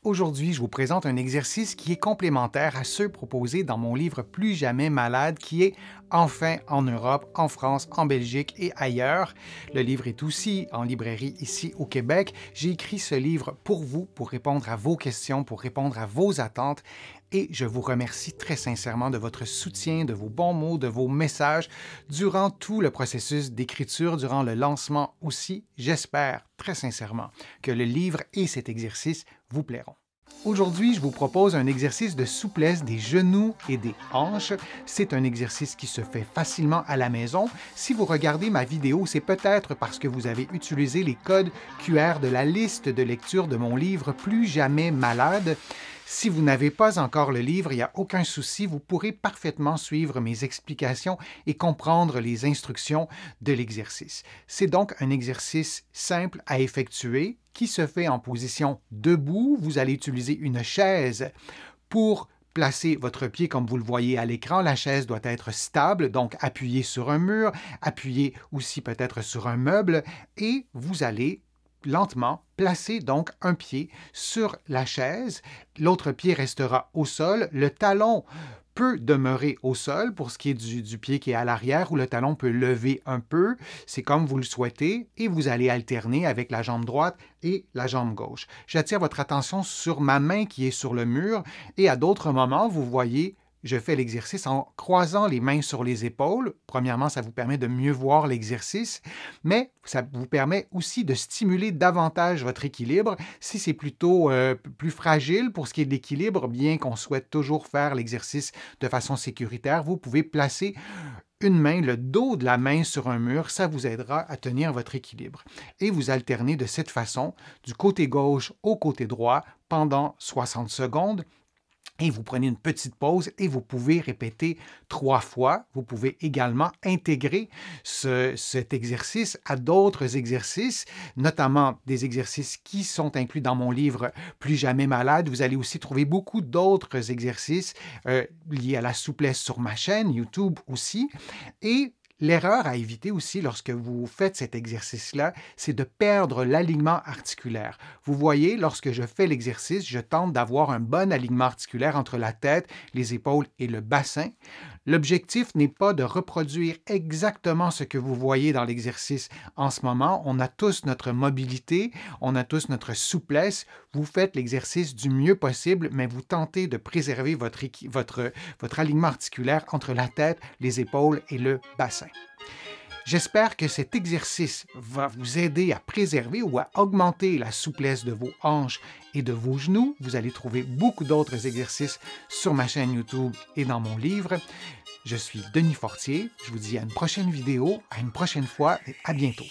Aujourd'hui, je vous présente un exercice qui est complémentaire à ceux proposés dans mon livre Plus jamais malade, qui est enfin en Europe, en France, en Belgique et ailleurs. Le livre est aussi en librairie ici au Québec. J'ai écrit ce livre pour vous, pour répondre à vos questions, pour répondre à vos attentes. Et je vous remercie très sincèrement de votre soutien, de vos bons mots, de vos messages durant tout le processus d'écriture, durant le lancement aussi. J'espère très sincèrement que le livre et cet exercice vous plairont. Aujourd'hui, je vous propose un exercice de souplesse des genoux et des hanches. C'est un exercice qui se fait facilement à la maison. Si vous regardez ma vidéo, c'est peut-être parce que vous avez utilisé les codes QR de la liste de lecture de mon livre Plus jamais malade. Si vous n'avez pas encore le livre, il n'y a aucun souci, vous pourrez parfaitement suivre mes explications et comprendre les instructions de l'exercice. C'est donc un exercice simple à effectuer qui se fait en position debout. Vous allez utiliser une chaise pour placer votre pied comme vous le voyez à l'écran. La chaise doit être stable, donc appuyée sur un mur, appuyée aussi peut-être sur un meuble et vous allez lentement placer donc un pied sur la chaise. L'autre pied restera au sol. Le talon peut demeurer au sol pour ce qui est du pied qui est à l'arrière ou le talon peut lever un peu. C'est comme vous le souhaitez et vous allez alterner avec la jambe droite et la jambe gauche. J'attire votre attention sur ma main qui est sur le mur et à d'autres moments, vous voyez, je fais l'exercice en croisant les mains sur les épaules. Premièrement, ça vous permet de mieux voir l'exercice, mais ça vous permet aussi de stimuler davantage votre équilibre. Si c'est plutôt plus fragile pour ce qui est de l'équilibre, bien qu'on souhaite toujours faire l'exercice de façon sécuritaire, vous pouvez placer une main, le dos de la main sur un mur, ça vous aidera à tenir votre équilibre. Et vous alternez de cette façon du côté gauche au côté droit pendant 60 secondes. Et vous prenez une petite pause et vous pouvez répéter 3 fois. Vous pouvez également intégrer cet exercice à d'autres exercices, notamment des exercices qui sont inclus dans mon livre Plus jamais malade. Vous allez aussi trouver beaucoup d'autres exercices liés à la souplesse sur ma chaîne, YouTube aussi. Et l'erreur à éviter aussi lorsque vous faites cet exercice-là, c'est de perdre l'alignement articulaire. Vous voyez, lorsque je fais l'exercice, je tente d'avoir un bon alignement articulaire entre la tête, les épaules et le bassin. L'objectif n'est pas de reproduire exactement ce que vous voyez dans l'exercice en ce moment. On a tous notre mobilité, on a tous notre souplesse. Vous faites l'exercice du mieux possible, mais vous tentez de préserver votre alignement articulaire entre la tête, les épaules et le bassin. J'espère que cet exercice va vous aider à préserver ou à augmenter la souplesse de vos hanches et de vos genoux. Vous allez trouver beaucoup d'autres exercices sur ma chaîne YouTube et dans mon livre. Je suis Denis Fortier. Je vous dis à une prochaine vidéo, à une prochaine fois et à bientôt.